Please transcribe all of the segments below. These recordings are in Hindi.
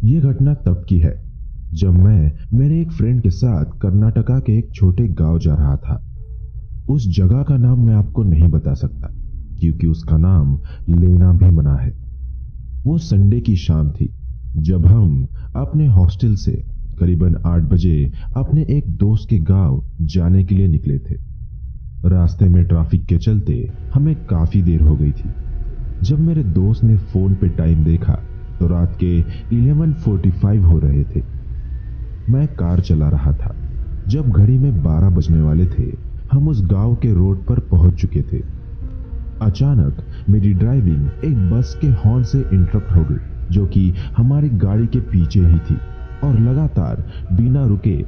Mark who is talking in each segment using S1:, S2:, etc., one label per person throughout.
S1: ये घटना तब की है जब मैं मेरे एक फ्रेंड के साथ कर्नाटका के एक छोटे गांव जा रहा था। उस जगह का नाम मैं आपको नहीं बता सकता क्योंकि उसका नाम लेना भी मना है। वो संडे की शाम थी जब हम अपने हॉस्टल से करीबन 8 बजे अपने एक दोस्त के गांव जाने के लिए निकले थे। रास्ते में ट्रैफिक के चलते हमें काफी देर हो गई थी। जब मेरे दोस्त ने फोन पे टाइम देखा तो रात के 11:45 हो रहे थे। मैं कार चला रहा था। जब घड़ी में 12 बजने वाले थे, हम उस गांव के रोड पर पहुंच चुके थे। अचानक मेरी ड्राइविंग एक बस के हॉर्न से इंटरप्ट हो गई जो कि हमारी गाड़ी के पीछे ही थी और लगातार बिना रुके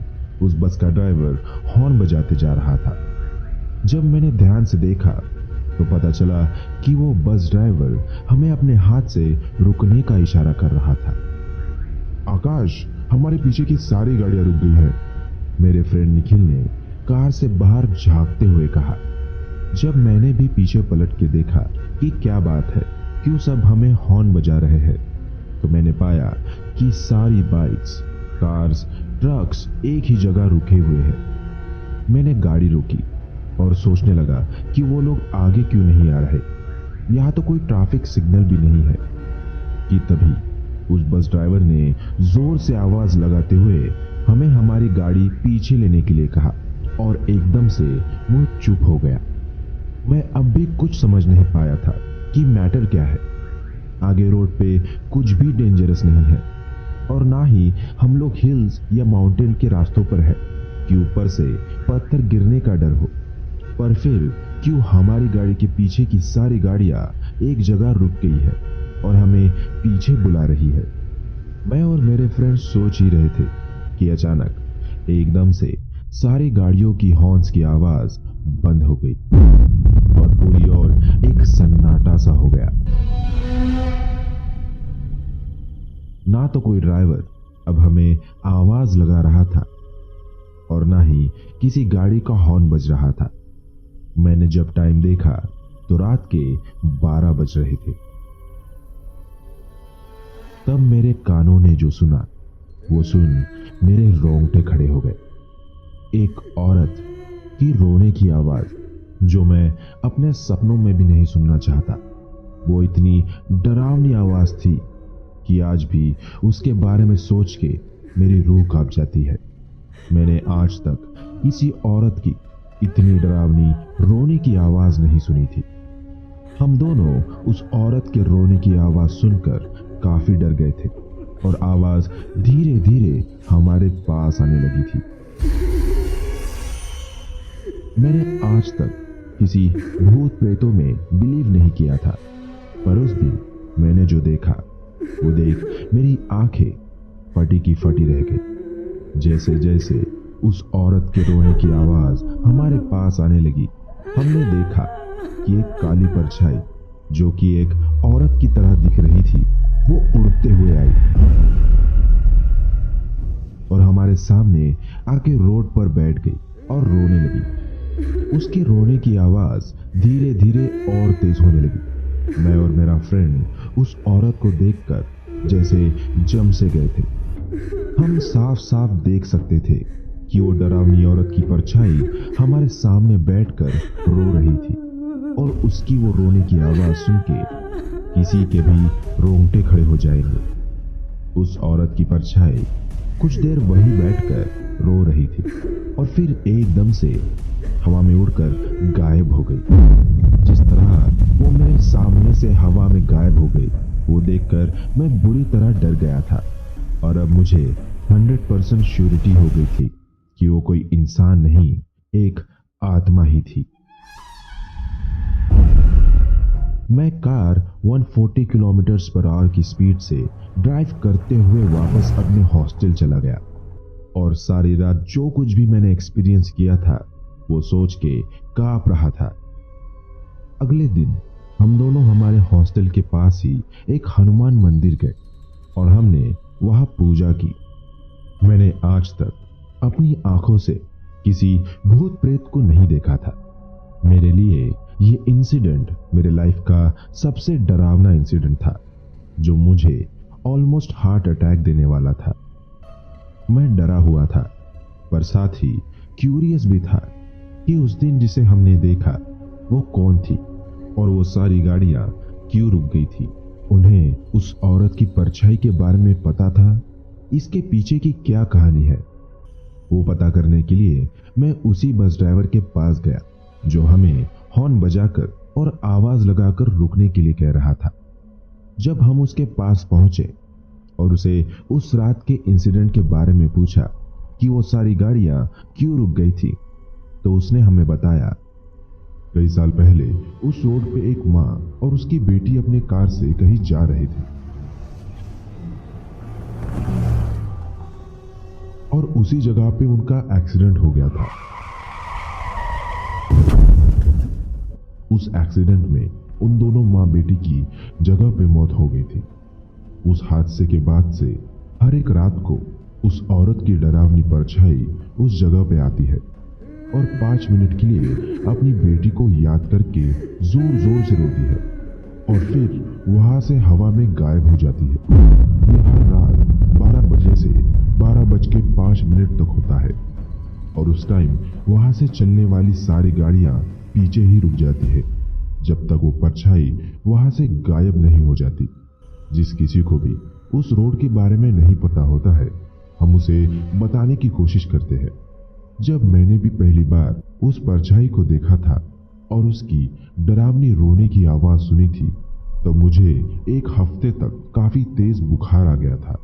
S1: उस बस का ड्राइवर हॉर्न बजाते जा रहा था। जब मैंने ध्यान से देखा तो पता चला कि वो बस ड्राइवर हमें अपने हाथ से रुकने का इशारा कर रहा था। आकाश, हमारे पीछे की सारी गाड़ियां रुक गई हैं, मेरे फ्रेंड निखिल ने कार से बाहर झांकते हुए कहा। जब मैंने भी पीछे पलट के देखा कि क्या बात है, क्यों सब हमें हॉर्न बजा रहे हैं, तो मैंने पाया कि सारी बाइक्स, कार्स, ट्रक्स एक ही जगह रुके हुए हैं। मैंने गाड़ी रोकी और सोचने लगा कि वो लोग आगे क्यों नहीं आ रहे। यहाँ तो कोई ट्रैफिक सिग्नल भी नहीं है कि तभी उस बस ड्राइवर ने जोर से आवाज लगाते हुए हमें हमारी गाड़ी पीछे लेने के लिए कहा और एकदम से वो चुप हो गया। मैं अब भी कुछ समझ नहीं पाया था कि मैटर क्या है। आगे रोड पे कुछ भी डेंजरस नहीं है और ना ही हम लोग हिल्स या माउंटेन के रास्तों पर है कि ऊपर से पत्थर गिरने का डर हो। पर फिर क्यों हमारी गाड़ी के पीछे की सारी गाड़ियां एक जगह रुक गई है और हमें पीछे बुला रही है। मैं और मेरे फ्रेंड सोच ही रहे थे कि अचानक एकदम से सारी गाड़ियों की हॉर्न्स की आवाज बंद हो गई और पूरी ओर एक सन्नाटा सा हो गया। ना तो कोई ड्राइवर अब हमें आवाज लगा रहा था और ना ही किसी गाड़ी का हॉर्न बज रहा था। मैंने जब टाइम देखा तो रात के 12 बज रहे थे। तब मेरे कानों ने जो सुना वो सुन मेरे रोंगटे खड़े हो गए। एक औरत की रोने की आवाज जो मैं अपने सपनों में भी नहीं सुनना चाहता। वो इतनी डरावनी आवाज थी कि आज भी उसके बारे में सोच के मेरी रूह कांप जाती है। मैंने आज तक किसी औरत की इतनी डरावनी रोने की आवाज नहीं सुनी थी। हम दोनों उस औरत के रोने की आवाज सुनकर काफी डर गए थे और आवाज धीरे धीरे हमारे पास आने लगी थी। मैंने आज तक किसी भूत प्रेतों में बिलीव नहीं किया था, पर उस दिन मैंने जो देखा वो देख मेरी आंखें फटी की फटी रह गई। जैसे जैसे उस औरत के रोने की आवाज हमारे पास आने लगी, हमने देखा कि एक काली परछाई जो कि एक औरत की तरह दिख रही थी वो उड़ते हुए आई और हमारे सामने आके रोड पर बैठ गई और रोने लगी। उसके रोने की आवाज धीरे धीरे और तेज होने लगी। मैं और मेरा फ्रेंड उस औरत को देखकर जैसे जम से गए थे। हम साफ साफ देख सकते थे कि वो डरावनी औरत की परछाई हमारे सामने बैठकर रो रही थी और उसकी वो रोने की आवाज सुन के किसी के भी रोंगटे खड़े हो जाएंगे। उस औरत की परछाई कुछ देर वहीं बैठकर रो रही थी और फिर एकदम से हवा में उड़कर गायब हो गई। जिस तरह वो मेरे सामने से हवा में गायब हो गई वो देखकर मैं बुरी तरह डर गया था और अब मुझे 100% श्योरिटी हो गई थी कि वो कोई इंसान नहीं, एक आत्मा ही थी। मैं कार 140 किलोमीटर पर आवर की स्पीड से ड्राइव करते हुए वापस अपने हॉस्टल चला गया और सारी रात जो कुछ भी मैंने एक्सपीरियंस किया था वो सोच के कांप रहा था। अगले दिन हम दोनों हमारे हॉस्टल के पास ही एक हनुमान मंदिर गए और हमने वहां पूजा की। मैंने आज तक अपनी आंखों से किसी भूत प्रेत को नहीं देखा था। मेरे लिए ये इंसिडेंट मेरे लाइफ का सबसे डरावना इंसिडेंट था जो मुझे ऑलमोस्ट हार्ट अटैक देने वाला था। मैं डरा हुआ था, पर साथ ही क्यूरियस भी था कि उस दिन जिसे हमने देखा वो कौन थी और वो सारी गाड़ियां क्यों रुक गई थी। उन्हें उस औरत की परछाई के बारे में पता था, इसके पीछे की क्या कहानी है। वो पता करने के लिए मैं उसी बस ड्राइवर के पास गया जो हमें हॉर्न बजाकर और आवाज लगाकर रुकने के लिए कह रहा था। जब हम उसके पास पहुंचे और उसे उस रात के इंसिडेंट के बारे में पूछा कि वो सारी गाड़ियां क्यों रुक गई थी, तो उसने हमें बताया, कई साल पहले उस रोड पे एक माँ और उसकी बेटी अपने कार से कहीं जा रहे थे और उसी जगह पे उनका एक्सीडेंट हो गया था। उस एक्सीडेंट में उन दोनों माँ बेटी की जगह पे मौत हो गई थी। उस हादसे के बाद से हर एक रात को उस औरत की डरावनी परछाई उस जगह पे आती है और 5 मिनट के लिए अपनी बेटी को याद करके जोर जोर से रोती है और फिर वहां से हवा में गायब हो जाती है। ये हर रात 12 बजे से 12:05 तक होता है और उस टाइम वहां से चलने वाली सारी गाड़ियां पीछे ही रुक जाती है जब तक वो परछाई वहां से गायब नहीं हो जाती। जिस किसी को भी उस रोड के बारे में नहीं पता होता है, हम उसे बताने की कोशिश करते हैं। जब मैंने भी पहली बार उस परछाई को देखा था और उसकी डरावनी रोने की आवाज सुनी थी, तो मुझे एक हफ्ते तक काफी तेज बुखार आ गया था,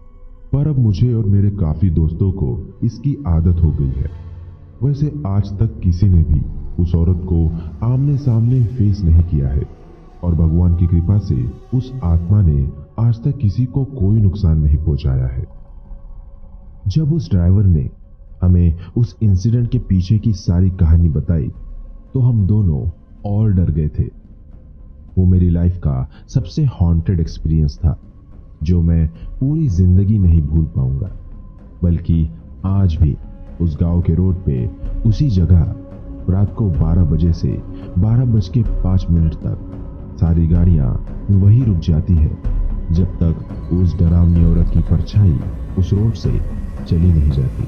S1: पर अब मुझे और मेरे काफी दोस्तों को इसकी आदत हो गई है। वैसे आज तक किसी ने भी उस औरत को आमने सामने फेस नहीं किया है और भगवान की कृपा से उस आत्मा ने आज तक किसी को कोई नुकसान नहीं पहुंचाया है। जब उस ड्राइवर ने हमें उस इंसिडेंट के पीछे की सारी कहानी बताई तो हम दोनों और डर गए थे। वो मेरी लाइफ का सबसे हॉन्टेड एक्सपीरियंस था जो मैं पूरी जिंदगी नहीं भूल पाऊंगा। बल्कि आज भी उस गांव के रोड पे उसी जगह रात को 12 बजे से 12:05 तक सारी गाड़ियां वही रुक जाती है जब तक उस डरावनी औरत की परछाई उस रोड से चली नहीं जाती।